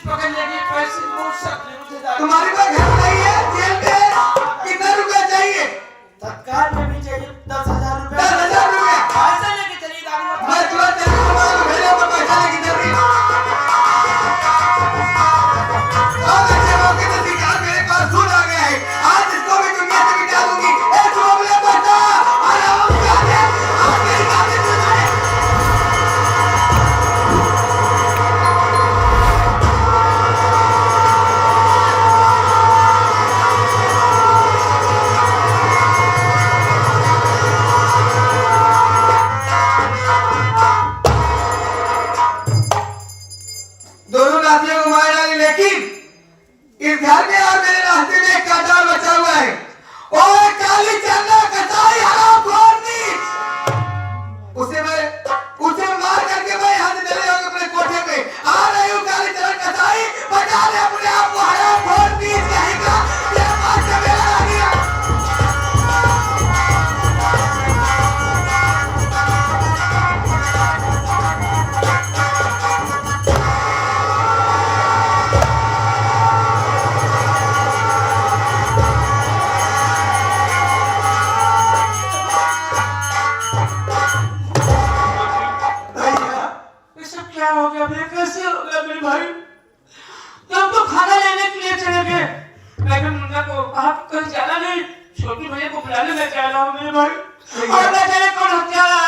पकड़ने की पैसे मुझसे अपने मुझे तुम्हारे पास घर नहीं है जेल में कितना रुपया चाहिए तत्काल में भी चाहिए 10,000 रुपए 10,000 रुपए पैसा लेके चली दारू मैं तुरंत तेरे को मालूम भेजे पर पैसा लेके चल रही और अच्छे मौके पे दिखा मेरे पास दूध आ गया है आज इसको भी दुनिया से मिटा दूंगी ए चोबले बच्चा आराम कर आज मेरी बातें सुन ले दोनों नातियों को मार डाली लेकिन इस घर में और मेरे रास्ते में एक कांटा बचा हुआ है ओए काली चन्ना कसाई हराम खोरनी उसे मार करके मैं यहाँ से चले जाऊंगा अपने कोठे पे आ रही हूँ काली चन्ना कसाई बचा ले अपने आप को हराम खोरनी कहेगा ये बात से मेरा आ गया क्या हो गया भैया कैसे हो गया मेरे भाई तुम तो खाना लेने के लिए चले गए मैंने मुन्ना को आप कहीं जाना नहीं छोटी भैया को बुलाने मैं जा रहा हूँ मेरे भाई और मैं जाने कौन हत्यारा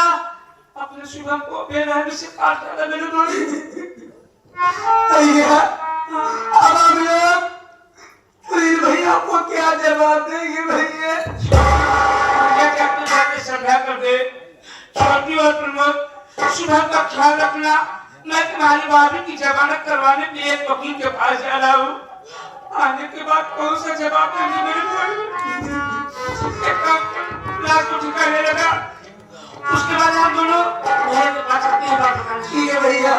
अपने शुभम को बेरहमी से काट डाला मेरे भाई भैया अब हम लोग फिर भैया को क्या जवाब देंगे भैया क्या अपनी बातें समझा कर दे छोटी और प्रमोद शुभम का ख्याल रखना मैं तुम्हारी भाभी की जमानत करवाने के लिए एक वकील के पास जा रहा हूँ आने के बाद कौन सा जवाब देंगे मेरे भाई लाश को ठिकाने लगा उसके बाद हम दोनों मेरे के पास आते हैं बात बताने ठीक है भैया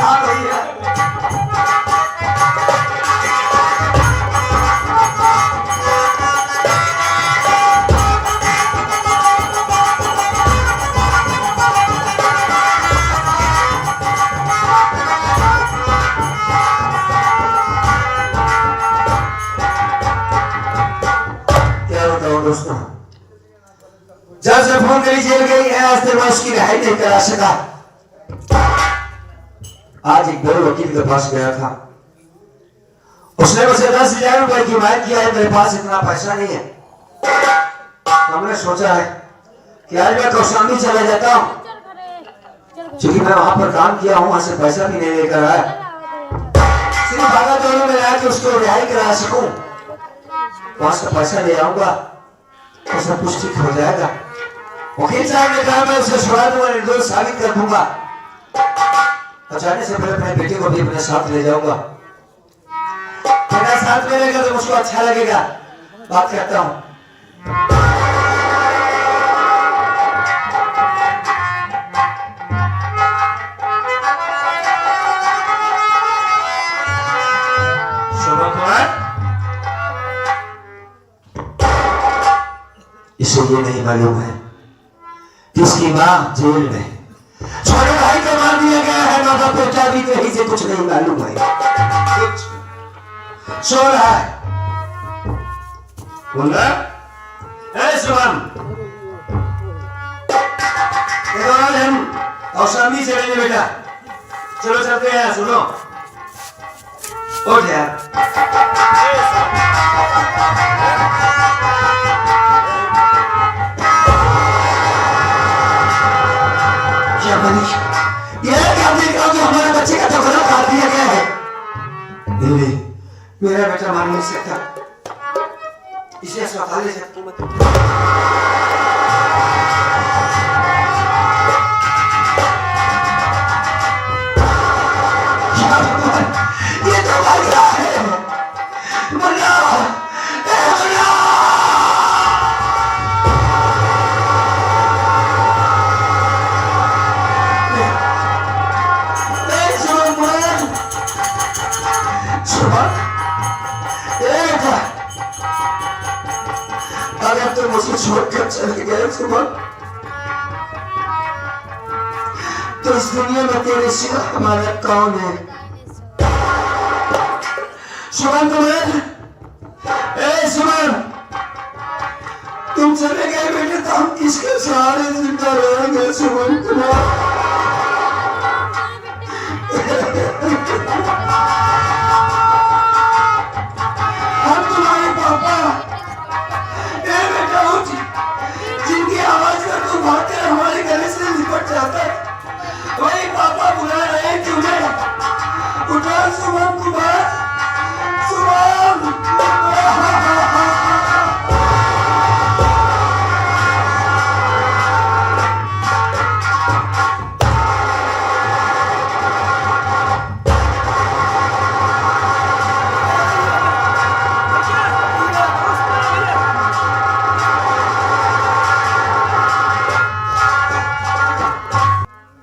हाँ भैया दोस्तों जब से फोन करी जेल गई है आज तक मैं उसकी रिहाई नहीं करा सका आज एक बड़े वकील के पास गया था उसने मुझे 10,000 रुपए की मांग किया है मेरे पास इतना पैसा नहीं है हमने सोचा है कि आज मैं कौशाम्बी चला जाता हूँ क्योंकि मैं वहां पर काम किया हूँ वहां से पैसा भी नहीं लेकर आया सिर्फ भागा दौड़ी में आया कि उसको रिहाई करा सकूं वहां से पैसा ले आऊंगा तो सब कुछ ठीक हो जाएगा वकील साहब ने कहा मैं उसे छुड़ा दूंगा निर्दोष साबित कर दूंगा बचाने से पहले अपने बेटे को भी अपने साथ ले जाऊंगा मेरा साथ में रहेगा तो मुझको अच्छा लगेगा बात करता हूँ इसे ये नहीं मालूम है कि इसकी मां जेल में छोटे भाई को मार दिया गया है माँ बाप को क्या भी कहीं से कुछ नहीं मालूम है सो रहा है बोल रहा सुमन हम कौशाम्बी चलेंगे बेटा चलो चलते हैं सुनो उठ यार ये क्या देख रहा हूँ कि हमारे बच्चे का तबादला कर दिया गया है दिल्ली मेरा बेटा मार नहीं सकता इसे अस्पताल ले सकती ये तो भैया है मुन्ना को छोड़कर चले गए सुमन, तो इस दुनिया में तेरे सिवा हमारा कौन है? सुमन कुमार, ए सुमन, तुम चले गए बेटे तो हम किसके सहारे जिंदा रहेंगे? सुमन कुमार, हम तुम्हारे पापा, ए बेटा उठ, जिनकी आवाज पर तुम भागकर हमारे गले से लिपट जाता है, वही पापा बुला रहे हैं तुम्हें। उठो सुमन कुमार, सुमन।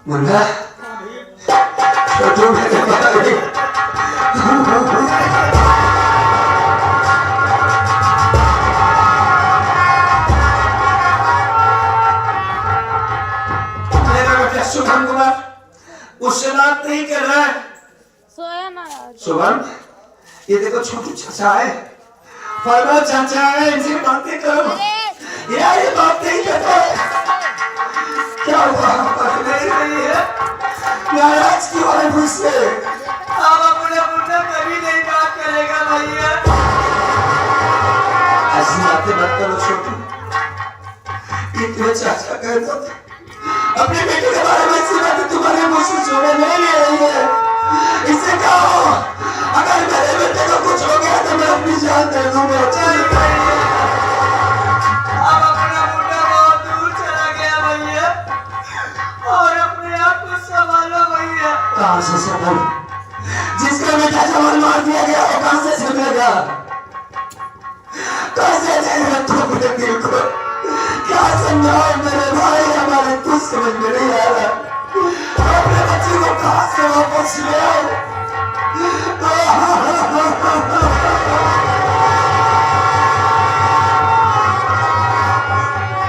मुन्ना, छोटू मेरे भाई, मेरा बेटा शुभम कुमार उससे बात नहीं कर रहा है। सोया ना शुभम, ये देखो छोटू चाचा है, फरमा चाचा है, इनसे बातें करो। यार ये बात नहीं करता है, क्या हुआ? नहीं रही है, नाराज क्यों है मुझसे? अब अपना मुन्ना कभी नहीं बात करेगा भैया। ऐसी बातें मत करो छोटू, ये तुम्हें चाचा कहता था, अपने बेटे के बारे में ऐसी बातें तुम्हारे मुंह से सुने नहीं रही है। इसे कहो अगर मेरे बेटे को कुछ हो गया तो मैं अपनी जान दे दूंगा। नहीं भैया, अब अपना मुन्ना बहुत दूर चला गया भैया, और अपने आप को संभालो भैया। कहाँ से संभल? जिसका बेटा जवान मार दिया गया वो कहाँ से संभलेगा? कैसे जाएगा तू अपने दिल को? क्या समझाओ मेरे भाई, हमारे कुछ समझ में नहीं आ रहा। अपने बच्चे को कहाँ से वापस ले आओ?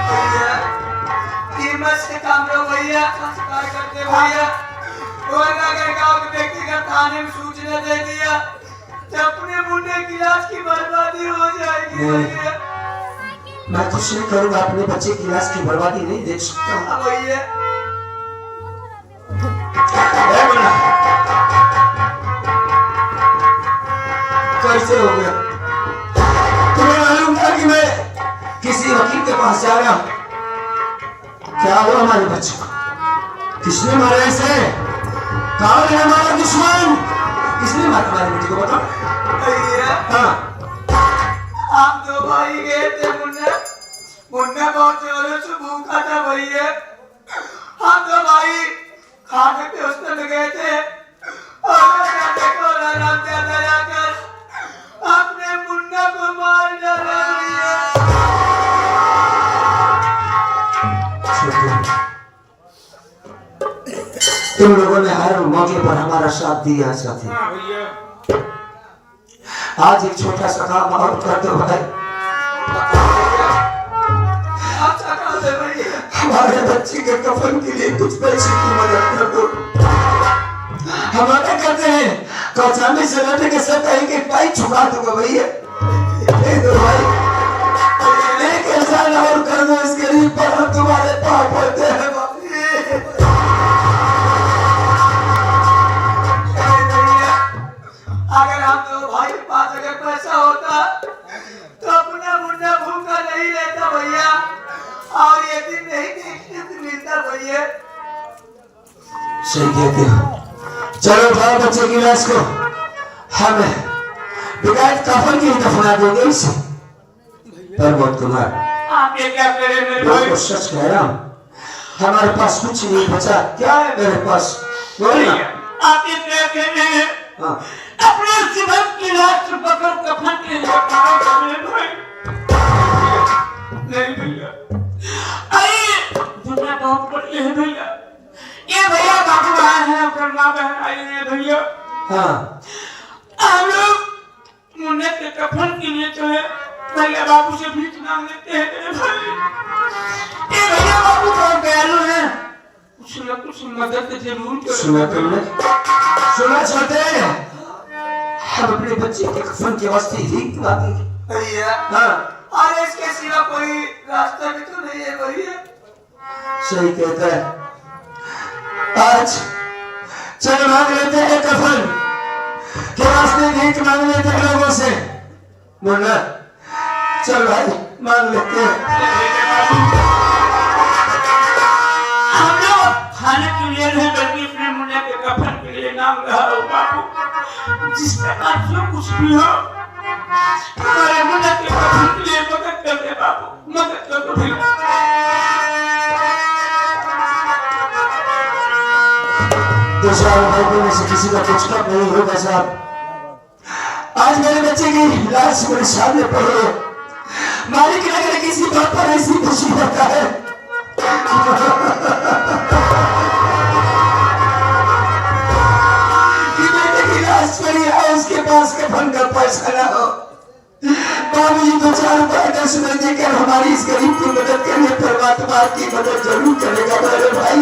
भैया कीमत से काम लो भैया, संस्कार करते भैया। और अगर गांव के व्यक्ति का थाने में सूचना दे दिया तो अपने मुन्ने की लाश की बर्बादी हो जाएगी भैया। मैं कुछ नहीं करूंगा, अपने बच्चे की लाश की बर्बादी नहीं देख सकता। हाँ भैया, कैसे हो गया? तुम्हें मालूम था कि मैं किसी वकील के पास जा रहा हूं? क्या हुआ हमारे बच्चे को? किसने मारा इसे? कौन है हमारा दुश्मन? किसने मारा हमारे बेटे को बताओ? भैया हाँ, हम दो भाई गए थे मुन्ना, मुन्ना बहुत जोरों से भूखा था भैया। हम दो भाई खाने पे उस तरफ गए थे और देखो राम ज्यादा जाकर अपने मुन्ना को मार डाला भैया। तुम लोगों ने हर मौके पर हमारा साथ दिया साथी। हाँ भैया, आज एक छोटा सा काम और कर दो भाई। अच्छा काम है भैया, हमारे बच्चे के कफन के लिए कुछ पैसे की मदद कर दो। हम आगे करते हैं, कौचाने से लड़ने के साथ कहीं के पाई छुपा दूंगा भैया। दे दो भाई, एक एहसान और कर दो इस गरीब पर, हम तुम्हारे पाप होते हैं बाबू। अगर हम दो भाई के पास अगर पैसा होता तो अपना मुन्ना भूखा नहीं रहता भैया, और ये दिन नहीं देखने से मिलता भैया। सही कहते हो। चलो भाई, बच्चे की लाश को हमें बिगाड़ कफन की दफना देंगे इसे। प्रमोद कुमार, आप ये क्या कह रहे हैं मेरे मैं भाई? तो सच कह रहा हूँ, हमारे पास कुछ नहीं बचा। क्या है मेरे पास? बोलिए। आप ये क्या कह रहे हैं? हाँ, अपने शिवम की लाश पकड़ कफन के लिए खड़ा कर रहे हैं भाई। नहीं भैया, अरे दुनिया बहुत बड़ी है भैया। ये भैया बाबू आए हैं, करना बहन आई है भैया। हाँ, हम लोग मुन्ने के कफन के लिए जो है भैया बाबू से भीख नाम लेते हैं मेरे भाई। ये भैया बाबू तो दयालु है। कुछ न कुछ मदद जरूर करो। सुना तुमने? सुना छोटे? हम अपने बच्चे के कफन के वास्ते ही बाकी। भैया हाँ अरे इसके सिवा कोई रास्ता भी तो नहीं है भैया। सही कहता है। आज चल मांग लेते हैं कफन के वास्ते, भीख मांग लेते हैं लोगों से। मुन्ना चल भाई मांग लेते हैं। हम लोग खाने के लिए नहीं बल्कि अपने मुन्ने के कफन के लिए नाम रहा हो बाबू। जिस प्रकार जो कुछ भी हो हमारे मुन्ने के कफन के लिए मदद कर दे बाबू, मदद कर दो भैया। दो चार भाइयों में से किसी का कुछ कम नहीं होगा साहब। आज मेरे बच्चे की लाश मेरे सामने पड़ी है। मालिक ने अगर किसी बात पर ऐसी खुशी होता है कि बेटे की लाश पड़ी है उसके पास कफन का पैसा ना हो। बाबूजी दो चार रुपए 10 रुपए देकर हमारी इस गरीब की मदद करने पर परमात्मा की मदद जरूर करेगा मेरे भाई।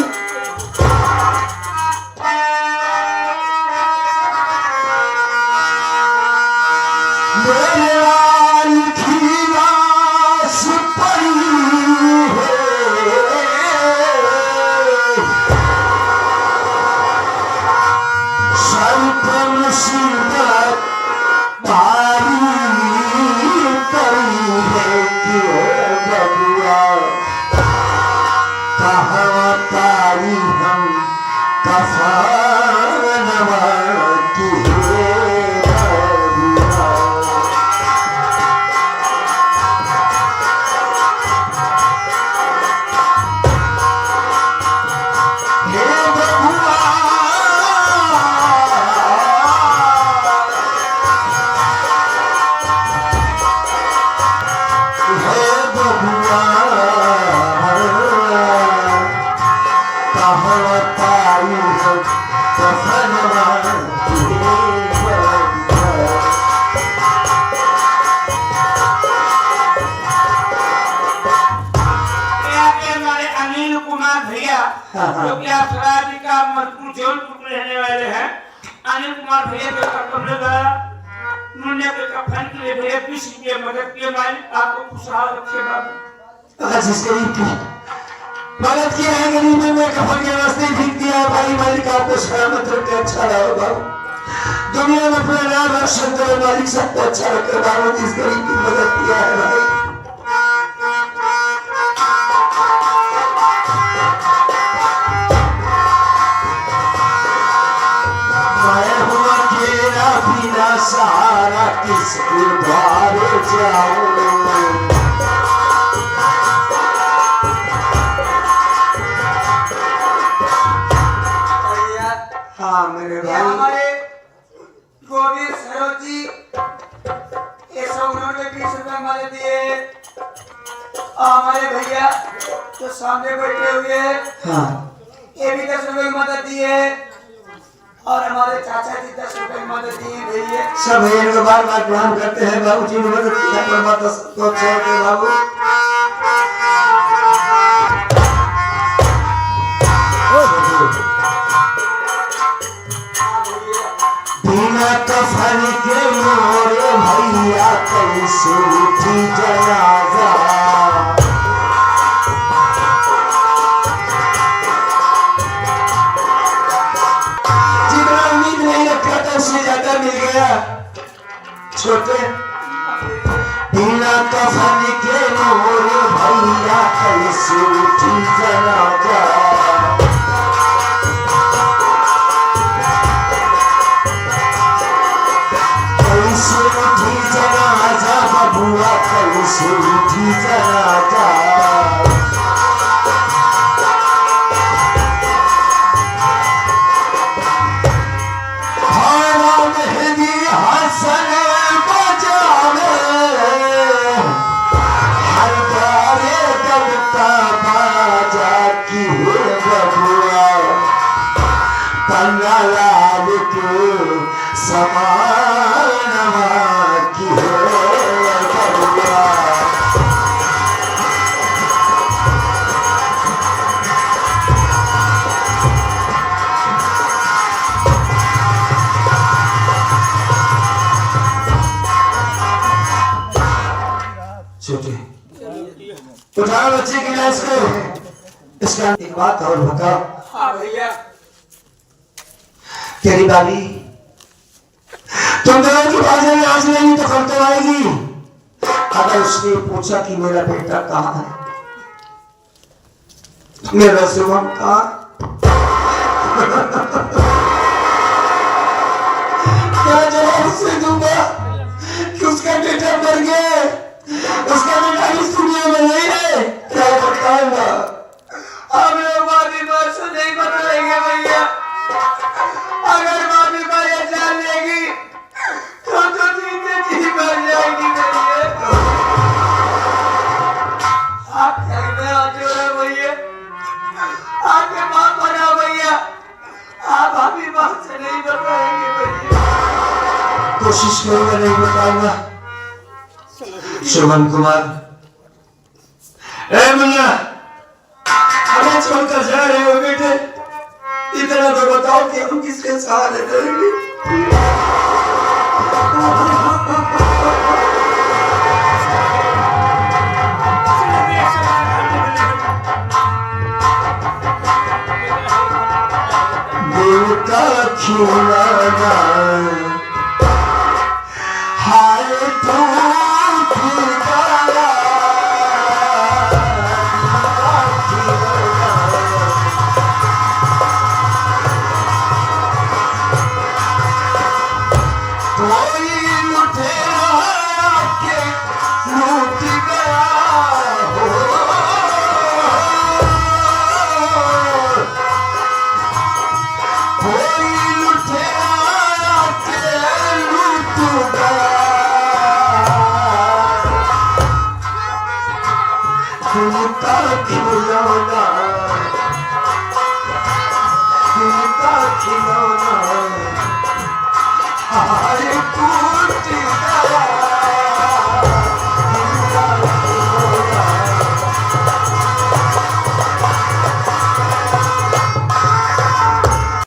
जो कि आप सराजी का मजबूर जौनपुर में रहने वाले हैं। अनिल कुमार भैया के कपड़े द्वारा मुन्ने के कफन के लिए भैया 20 रुपये मदद किए। मालिक आपको खुशहाल रखे बाबू। आज इस गरीब की मदद किया है, गरीब में कफन के वास्ते भीख दिया है भाई। मालिक आपको सलामत रखे, अच्छा रहो बाबू। दुनिया में अपना नाम रोशन करो मालिक, सबको अच्छा रखे बाबू। इस गरीब की मदद किया है भाई। सहारा किसके द्वार जाऊं। हाँ मेरे भाई। हमारे गोविंद सरोज जी ये सब उन्होंने 20 रुपए हमारे दिए। हमारे भैया जो सामने बैठे हुए हाँ ये भी 10 रुपए की मदद दिए। और हमारे चाचा जी 10 रुपए की मदद दिए भैया। सब भैया को बार बार प्रणाम करते हैं बाबू जी। मदद किया परमात्मा सबको अच्छा रखे बाबू। बिना कफन के मोरे भैया कैसे उठी जनाजा। उससे ज्यादा मिल गया छोटे। बिना कफन के मोरे भैया कैसे उठी जनाजा। कैसे उठी जनाजा बबुआ, कैसे उठी जनाजा। समानवा की है बबुआ। छोटे उठाओ बच्चे की लाश को। इसका एक बात और बताओ। हाँ भैया। तेरी भाभी तुम दोनों की बात में आज नहीं तो कल तो आएगी। अगर उसने पूछा कि मेरा बेटा कहाँ है, मेरा शुभम कहाँ, क्या जवाब उसे दूंगा कि उसका बेटा मर गया, उसका बेटा इस दुनिया में नहीं है? क्या बताऊंगा? हम लोग भाभी बात से नहीं बताएंगे भैया। अगर भाभी को ये जान लेगी तो जीते जी मर जाएगी भैया। आप कहते आते हो भैया, आपके बाप बना भैया, आप भाभी बात से नहीं बताएंगे भैया। कोशिश करूंगा नहीं बताऊंगा। श्रवण कुमार, ए मुन्ना, हमें छोड़कर जा रहे हो बेटे, इतना तो बताओ कि हम किसके सहारे रहेंगे। देवता खिलाना हाय तू खिलाना, कोई लुटेरा के लूट गया हो, कोई लुटेरा के लूट गया, दिल का खिलौना, दिल का खिलौना हाय टूट गया।